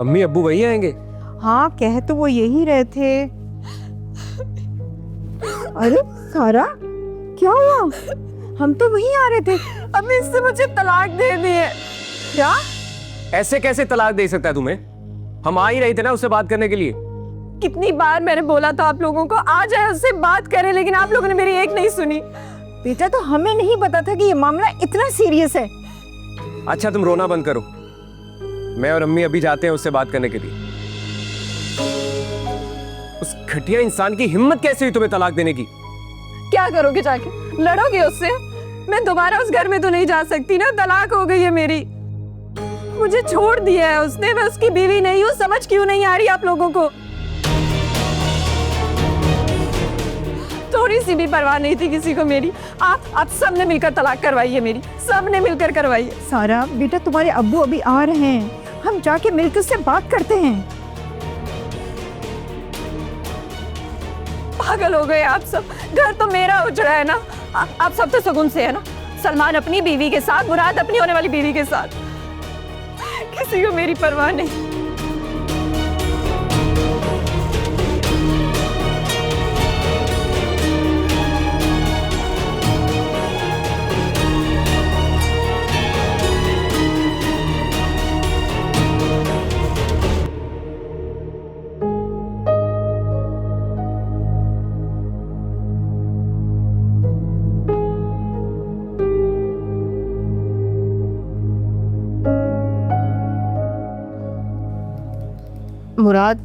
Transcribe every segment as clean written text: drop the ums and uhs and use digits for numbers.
अम्मी अब्बू वही आएंगे? हाँ, कह तो वो यही रहे थे। अरे सारा, क्या हुआ? हम तो वहीं आ रहे थे। अम्मी इससे मुझे तलाक दे दिए। क्या? ऐसे कैसे तलाक दे सकता है तुम्हें? हम आ ही रहे थे ना उससे बात करने के लिए। कितनी बार मैंने बोला था आप लोगों को आ जाए उससे बात करें, लेकिन आप लोगों ने मेरी एक नहीं सुनी। बेटा, तो हमें नहीं पता था कि ये मामला इतना सीरियस है। अच्छा तुम रोना बंद करो, मैं और अम्मी अभी जाते हैं उससे बात करने के लिए। उस घटिया इंसान की हिम्मत कैसे हुई तुम्हें तलाक देने की? क्या करोगे जाके? लड़ोगे उससे? मैं दोबारा उस घर में तो नहीं जा सकती ना, तलाक हो गई है मेरी। मुझे छोड़ दिया है उसने, मैं उसकी बीवी नहीं हूँ। समझ क्यों नहीं आ रही आप लोगों को? थोड़ी सी भी परवाह नहीं थी किसी को मेरी। आप सबने मिलकर तलाक करवाई है मेरी, सबने मिलकर करवाई है। सारा बेटा, तुम्हारे अब्बू अभी आ रहे हैं, हम जाके मिलकर उससे बात करते हैं। पागल हो गए आप सब। घर तो मेरा उजड़ा है ना। आप सब तो सुकून से है ना। सलमान अपनी बीवी के साथ, मुराद अपनी होने वाली बीवी के साथ। किसी को मेरी परवाह नहीं। मुराद,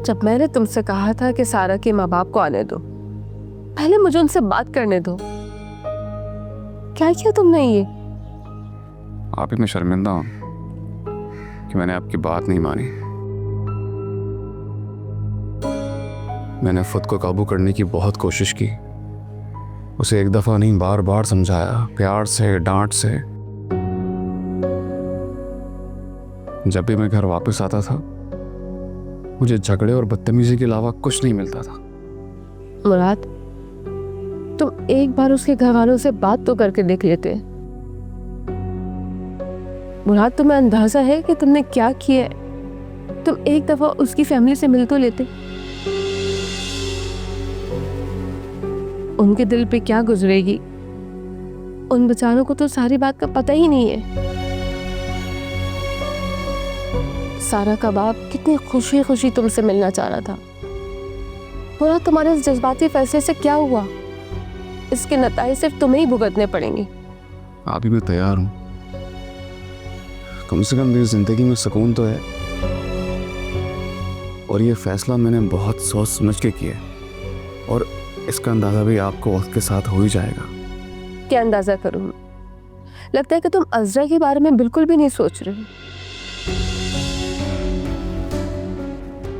जब मैंने तुमसे कहा था कि सारा के माँ बाप को आने दो, पहले मुझे उनसे बात करने दो, क्या किया तुमने ये? आप ही मैं शर्मिंदा हूं कि मैंने आपकी बात नहीं मानी। मैंने खुद को काबू करने की बहुत कोशिश की, उसे एक दफा नहीं बार बार समझाया, प्यार से, डांट से। जब भी मैं घर वापस आता था मुझे झगड़े और बदतमीजी के अलावा कुछ नहीं मिलता था। मुराद, तुम एक बार उसके घर वालों से बात तो करके देख लेते। मुराद, तुम्हें अंदाजा है कि तुमने क्या किया है? तुम एक दफा उसकी फैमिली से मिल तो लेते। उनके दिल पे क्या गुजरेगी, उन बेचारों को तो सारी बात का पता ही नहीं है। सारा का बाप कितनी खुशी खुशी तुमसे मिलना चाह रहा था। मुराद, तुम्हारे इस जज्बाती फैसले से क्या हुआ? इसके नतीजे सिर्फ तुम्हें ही भुगतने पड़ेंगे। आप ही मैं तैयार हूं, कम से कम मेरी जिंदगी में सुकून तो है। और ये फैसला मैंने बहुत सोच समझ के किया, और इसका अंदाजा भी आपको वक्त के साथ हो ही जाएगा। क्या अंदाजा करूं? लगता है कि तुम अज़रा के बारे में बिल्कुल भी नहीं सोच रहे हो।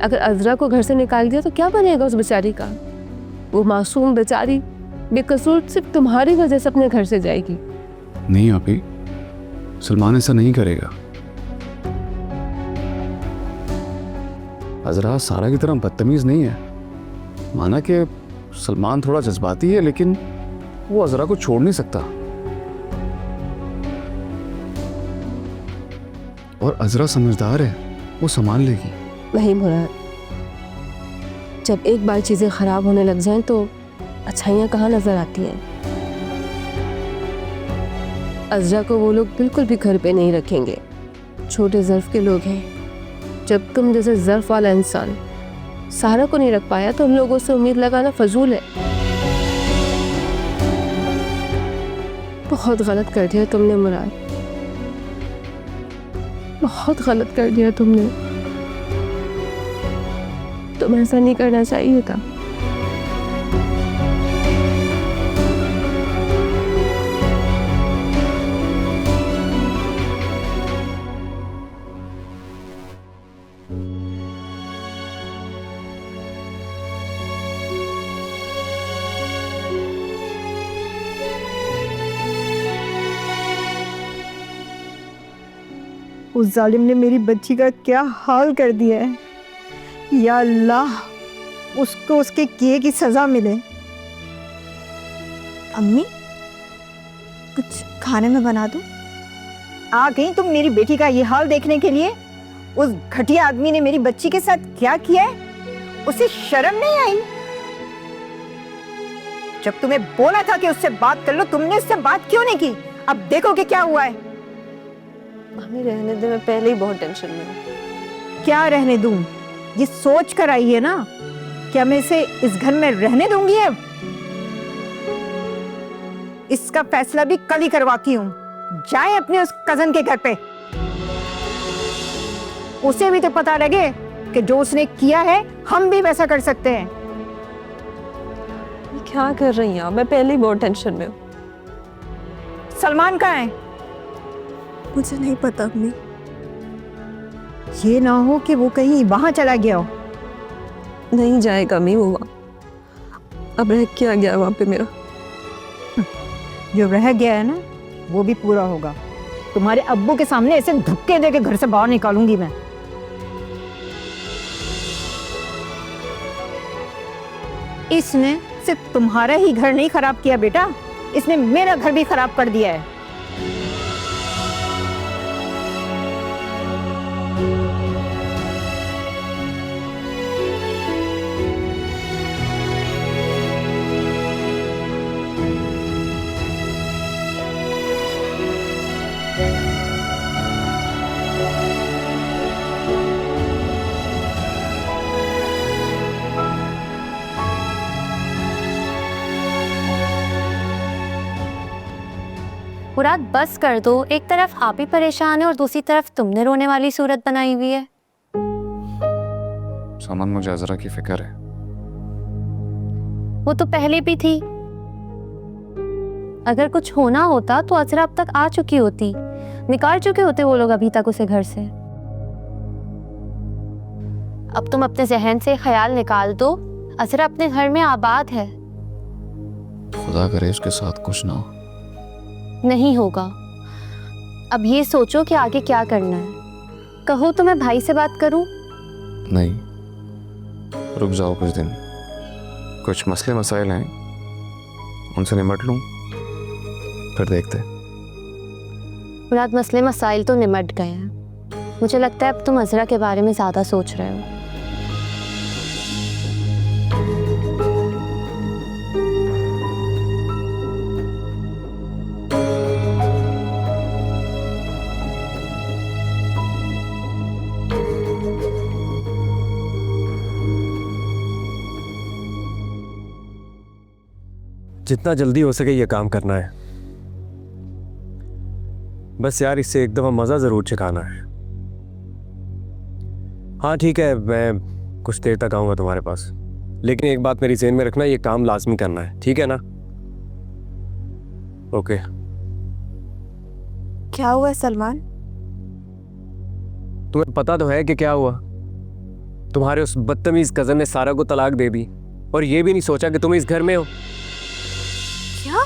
अगर अज़रा को घर से निकाल दिया तो क्या बनेगा उस बेचारी का? वो मासूम बेचारी बेकसूर सिर्फ तुम्हारी वजह से अपने घर से जाएगी। नहीं आप ही, सलमान ऐसा नहीं करेगा। अज़रा सारा की तरह बदतमीज नहीं है। माना कि सलमान थोड़ा जज्बाती है, लेकिन वो अज़रा को छोड़ नहीं सकता। और अज़रा समझदार है, वो संभाल लेगी। नहीं मुराद, जब एक बार चीजें खराब होने लग जाएं तो अच्छाइयाँ कहाँ नजर आती हैं। अज़रा को वो लोग बिल्कुल भी घर पे नहीं रखेंगे। छोटे ज़र्फ के लोग हैं। जब तुम जैसे ज़र्फ वाला इंसान सारा को नहीं रख पाया तो उन लोगों से उम्मीद लगाना फजूल है। बहुत गलत कर दिया तुमने मुराद, बहुत गलत कर दिया तुमने। तुम्हें ऐसा नहीं करना चाहिए था। उस जालिम ने मेरी बच्ची का क्या हाल कर दिया है। या अल्लाह, उसको उसके किए की सजा मिले। अम्मी, कुछ खाने में बना दूं? आ गई तुम मेरी बेटी का ये हाल देखने के लिए? उस घटिया आदमी ने मेरी बच्ची के साथ क्या किया है, उसे शर्म नहीं आई? जब तुम्हें बोला था कि उससे बात कर लो, तुमने उससे बात क्यों नहीं की? अब देखो कि क्या हुआ है। मम्मी रहने दे, मैं पहले ही बहुत टेंशन में हूँ। क्या रहने दूं? ये सोच कर आई है ना, क्या मैं इसे इस घर में रहने दूंगी अब? इसका फैसला भी कल ही करवाती हूँ। जाए अपने उस कजन के घर पे, उसे भी तो पता लगे कि जो उसने किया है हम भी वैसा कर सकते हैं। क्या कर रही हैं आप? मैं पहले ही बहुत टेंशन में हूँ। सलमान कहाँ है? मुझे नहीं पता अम्मी। ये ना हो कि वो कहीं वहां चला गया हो। नहीं जाएगा अम्मी वो वहाँ। अब रह क्या गया वहाँ पे मेरा। जो रह गया है ना, वो भी पूरा होगा। तुम्हारे अब्बू के सामने ऐसे धक्के दे के घर से बाहर निकालूंगी मैं। इसने सिर्फ तुम्हारा ही घर नहीं खराब किया बेटा, इसने मेरा घर भी खराब कर दिया है। मुराद बस कर दो, एक तरफ आप ही परेशान है और दूसरी तरफ तुमने रोने वाली सूरत बनाई हुई है। सामान मुझे अजरा की फिक्र है। वो तो पहले भी थी। अगर कुछ होना होता तो अजरा अब तक आ चुकी होती, निकाल चुके होते वो लोग अभी तक उसे घर से। अब तुम अपने जहन से ख्याल निकाल दो, अजरा अपने घर में आबाद है। खुदा करे उसके साथ कुछ ना हो। नहीं होगा। अब ये सोचो कि आगे क्या करना है। कहो तो मैं भाई से बात करूं? नहीं, रुक जाओ कुछ दिन। कुछ मसले मसाइल हैं, उनसे निपट लूं, फिर देखते। मुराद मसले मसाइल तो निमट गए हैं। मुझे लगता है अब तुम अजरा के बारे में ज़्यादा सोच रहे हो। जितना जल्दी हो सके ये काम करना है। बस यार इससे एक दफा मजा जरूर चखाना है। हाँ ठीक है, मैं कुछ देर तक आऊंगा तुम्हारे पास, लेकिन एक बात मेरी ज़हन में रखना, ये काम लाजमी करना है, ठीक है ना? ओके। क्या हुआ सलमान? तुम्हें पता तो है कि क्या हुआ। तुम्हारे उस बदतमीज कजन ने सारा को तलाक दे दी और ये भी नहीं सोचा कि तुम इस घर में हो। क्या?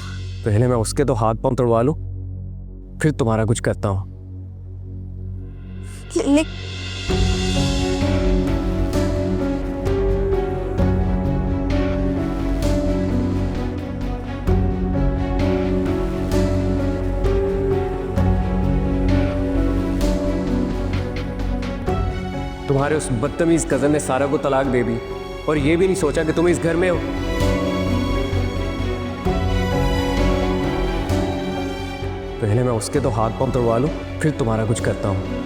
पहले मैं उसके तो हाथ पांव तोड़वा लूं, फिर तुम्हारा कुछ करता हूं। तुम्हारे उस बदतमीज कजन ने सारा को तलाक दे दी और ये भी नहीं सोचा कि तुम इस घर में हो। पहले मैं उसके तो हाथ पांव तोड़वा लूं, फिर तुम्हारा कुछ करता हूं।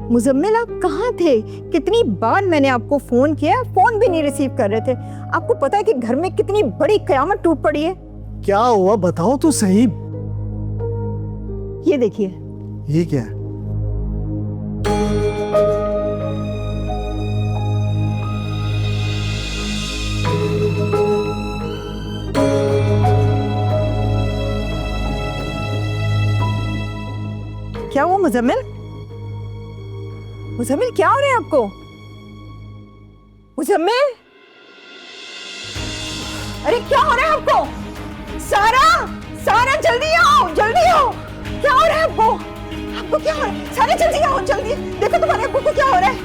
मुजम्मिल आप कहाँ थे? कितनी बार मैंने आपको फोन किया, फोन भी नहीं रिसीव कर रहे थे। आपको पता है कि घर में कितनी बड़ी कयामत टूट पड़ी है। क्या हुआ बताओ तो सही। ये देखिए। ये क्या है? क्या हुआ मुजम्मिल? मुजम्मिल क्या हो रहा है आपको? मुजम्मिल, अरे क्या हो रहा है आपको? सारा, सारा जल्दी आओ, जल्दी आओ। क्या हो रहा है आपको? आपको क्या हो रहा है? सारा जल्दी आओ, जल्दी। देखो तुम्हारे अब्बू को क्या हो रहा है।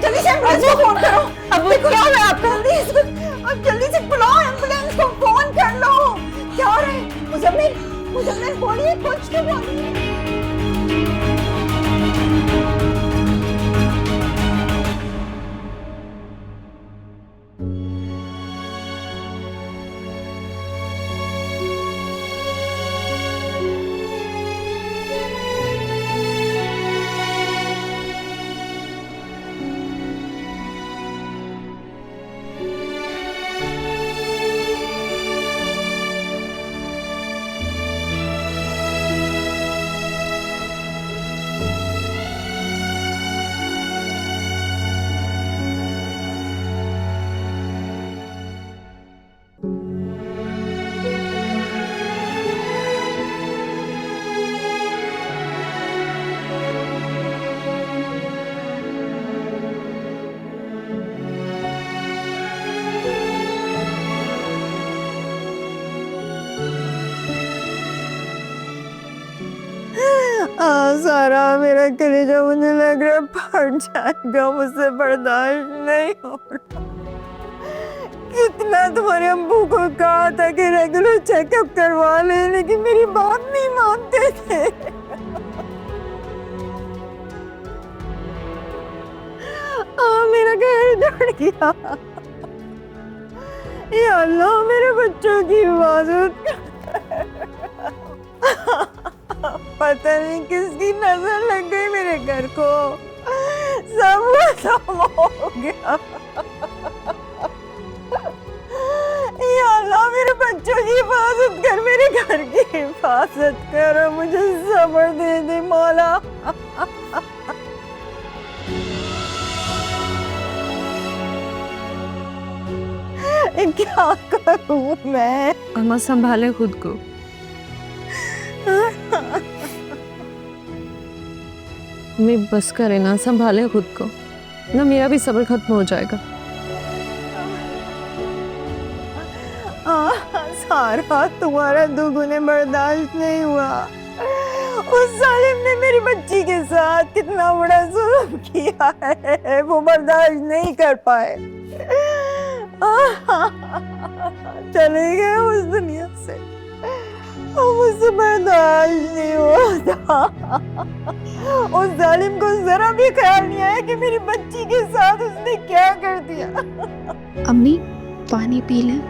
जल्दी से एम्बुलेंस को फोन करो। अब क्या हो रहा है आपको? जल्दी इसको, अब जल्दी से बुलाओ, एम्बुलेंस को फोन कर लो। क्या हो रहा है? मुजम्मिल, मुजम्मिल बोलिए, कुछ तो बोलिए। सारा, मेरा कलेजा मुझे लग रहा है फट जाएगा, मुझसे बर्दाश्त नहीं हो रहा। कितना तुम्हारे अब्बू को कहा था कि रेगुलर चेकअप करवा ले, लेकिन मेरी बात नहीं मानते थे। मेरा घर जड़ गया। या अल्लाह, मेरे बच्चों की हिफाजत कर। पता नहीं किसकी नजर लग गई मेरे घर को, सब खत्म हो गया। या अल्लाह, मेरे बच्चों की हिफाजत कर, मेरे घर की हिफाजत कर, और मुझे सब्र दे दे मौला। क्या करूं मैं? अम्मा संभाले खुद को। मैं बस करे ना, संभाले खुद को ना, मेरा भी सब्र खत्म हो जाएगा। सारा, तुम्हारा दुगुने बर्दाश्त नहीं हुआ। उस जालिम ने मेरी बच्ची के साथ कितना बड़ा जुल्म किया है, वो बर्दाश्त नहीं कर पाए, चले गए उस दुनिया से। मुझसे बर्दाश्त नहीं होता। उस जालिम को जरा भी ख्याल नहीं आया कि मेरी बच्ची के साथ उसने क्या कर दिया। अम्मी, पानी पी लें।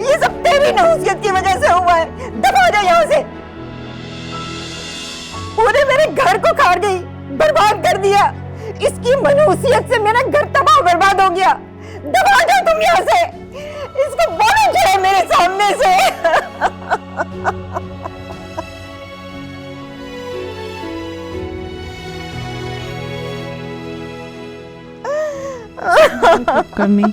ये सब तेरी नहुसियत की वजह से हुआ है। दफा हो जा यहाँ से। पूरे मेरे घर को खार गई, बर्बाद कर दिया। इसकी मनहूसियत से मेरा घर तबाह बर्बाद हो गया। दफा हो जा तुम यहाँ से। इसको बोलो जाए मेरे सामने से। कमी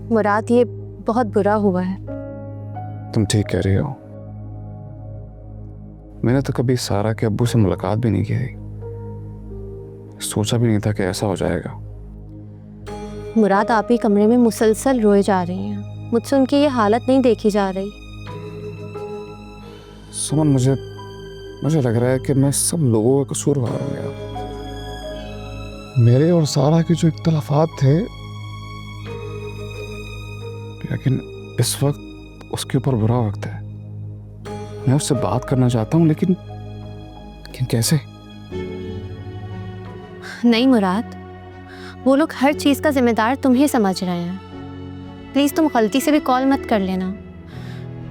मुराद, ये बहुत बुरा हुआ है। तुम ठीक कह रही हो। मैंने तो कभी सारा के अब्बू से मुलाकात भी नहीं की थी, सोचा भी नहीं था कि ऐसा हो जाएगा। मुराद, आप ही कमरे में मुसलसल रोए जा रही हैं। मुझसे उनकी ये हालत नहीं देखी जा रही। सुमन, मुझे लग रहा है कि मैं सब लोगों का कसूरवार हूं यार। मेरे और सारा के जो इख्तलाफात थे, लेकिन इस वक्त उसके ऊपर बुरा वक्त है। मैं उससे बात करना चाहता हूँ, लेकिन कैसे? नहीं मुराद, वो लोग हर चीज़ का जिम्मेदार तुम ही समझ रहे हैं। प्लीज़ तुम गलती से भी कॉल मत कर लेना,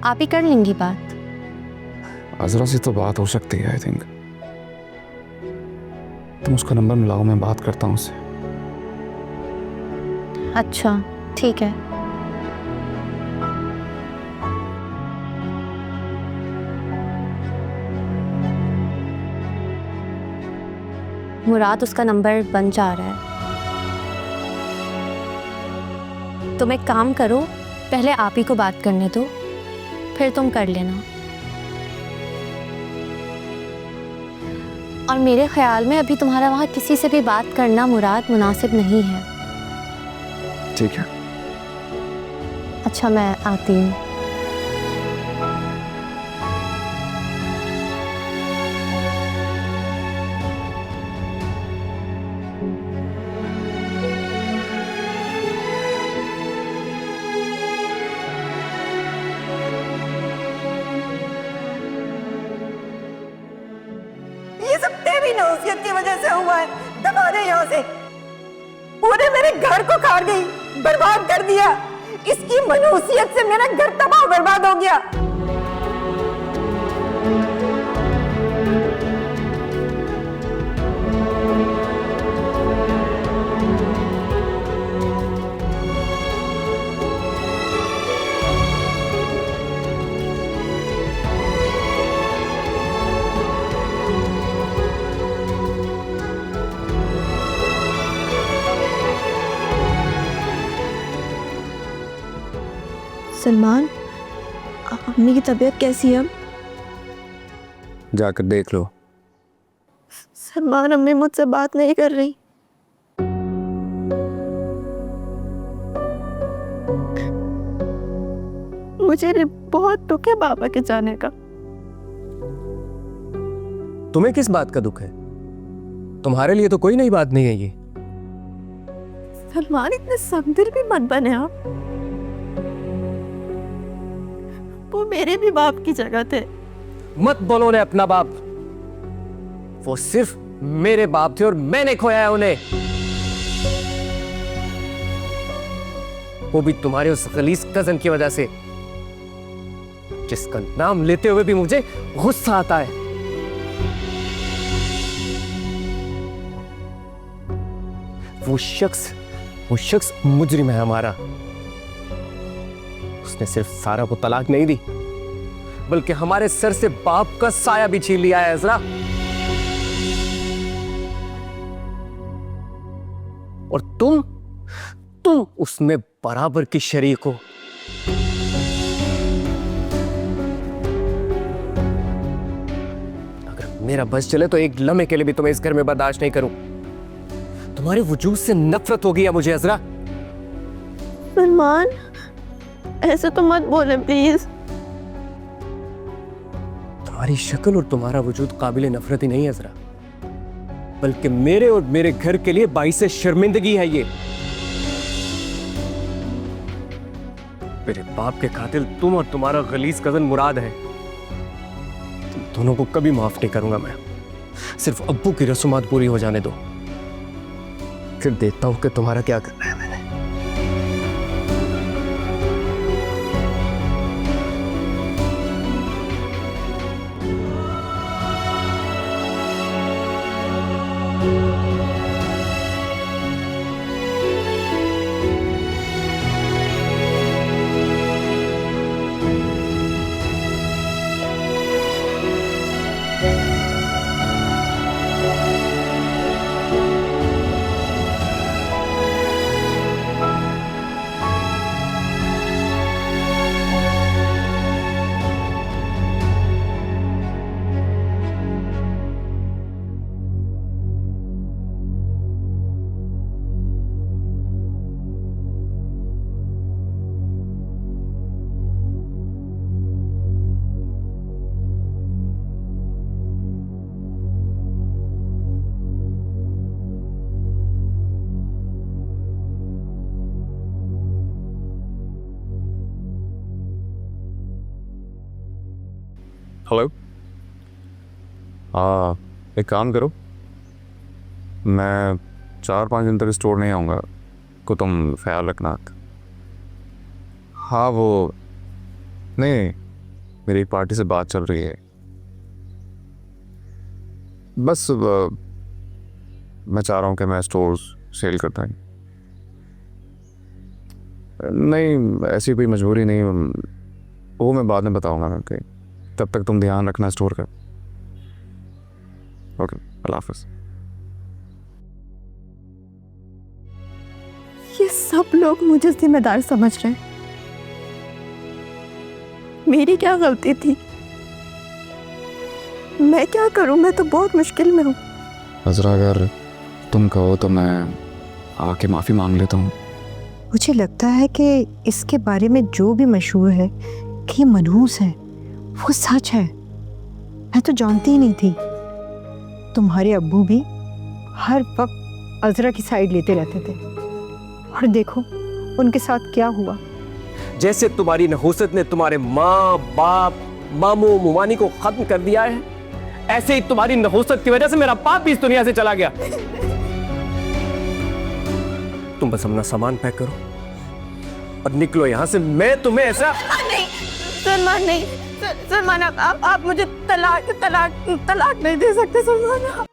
आप ही कर लेंगी बात। अजरा से तो बात हो सकती है, आई थिंक। तुम उसका नंबर मिलाओ, मैं बात करता हूँ उससे। अच्छा ठीक है। मुराद उसका नंबर बन जा रहा है। तुम एक काम करो, पहले आप ही को बात करने दो, फिर तुम कर लेना। और मेरे ख्याल में अभी तुम्हारा वहाँ किसी से भी बात करना मुराद मुनासिब नहीं है। ठीक है। अच्छा, मैं आती हूँ। ये सब तेरी नौसियत की वजह से हुआ है। दबा दे यहाँ से। पूरे मेरे घर को खार गई, बर्बाद कर दिया। इसकी मनहूसियत से मेरा घर तबाह बर्बाद हो गया। सलमान, अम्मी की तबीयत कैसी है अब? जाकर देख लो। सलमान, अम्मी मुझसे बात नहीं कर रही। मुझे बहुत दुख है पापा के जाने का। तुम्हें किस बात का दुख है? तुम्हारे लिए तो कोई नई बात नहीं है ये। सलमान, इतने समदिल भी मत बने आप। वो मेरे भी बाप की जगह थे। मत बोलो उन्हें अपना बाप। वो सिर्फ मेरे बाप थे और मैंने खोया है उन्हें। वो भी तुम्हारे उस खलीस कजन की वजह से, जिसका नाम लेते हुए भी मुझे गुस्सा आता है। वो शख्स मुजरिम है हमारा। उसने सिर्फ सारा को तलाक नहीं दी, बल्कि हमारे सर से बाप का साया भी छीन लिया है अज़रा। और तुम उसमें बराबर की शरीक हो। अगर मेरा बस चले तो एक लम्हे के लिए भी तुम्हें इस घर में बर्दाश्त नहीं करूं। तुम्हारे वजूद से नफरत हो गई है मुझे अज़रा। सलमान, ऐसे तो मत बोले प्लीज। तुम्हारी शक्ल और तुम्हारा वजूद काबिल नफरत ही नहीं है अज़रा, बल्कि मेरे और मेरे घर के लिए बाइस शर्मिंदगी है ये। मेरे बाप के कातिल तुम और तुम्हारा गलीज कजन मुराद है। तुम दोनों को कभी माफ नहीं करूंगा मैं। सिर्फ अब्बू की रसूमात पूरी हो जाने दो, फिर देखता हूं कि तुम्हारा क्या करना है। मैंने हेलो। हाँ, एक काम करो, मैं 4-5 दिन तक स्टोर नहीं आऊँगा, को तुम ख्याल रखना। हाँ, वो नहीं, मेरी एक पार्टी से बात चल रही है। बस मैं चाह रहा हूँ कि मैं स्टोर सेल करता हूँ। नहीं, ऐसी कोई मजबूरी नहीं, वो मैं बाद में बताऊँगा। तब तक तुम ध्यान रखना स्टोर का। ओके, अल्लाह हाफ़िज़। सब लोग मुझे जिम्मेदार समझ रहे हैं। मेरी क्या गलती थी? मैं क्या करूं? मैं तो बहुत मुश्किल में हूं। अजरा अगर तुम कहो तो मैं आके माफ़ी मांग लेता हूँ। मुझे लगता है कि इसके बारे में जो भी मशहूर है कि ये मनहूस है, वो सच है। मैं तो जानती ही नहीं थी। तुम्हारे अब्बू भी हर वक्त अजरा की साइड लेते रहते थे, और देखो उनके साथ क्या हुआ। जैसे तुम्हारी नहुसत ने तुम्हारे माँ बाप मामू मुमानी को खत्म कर दिया है, ऐसे ही तुम्हारी नहुसत की वजह से मेरा बाप भी इस दुनिया से चला गया। तुम बस अपना सामान पैक करो और निकलो यहां से। मैं तुम्हें ऐसा नहीं सलमान, नहीं सलमान, आप मुझे तलाक नहीं दे सकते सलमान।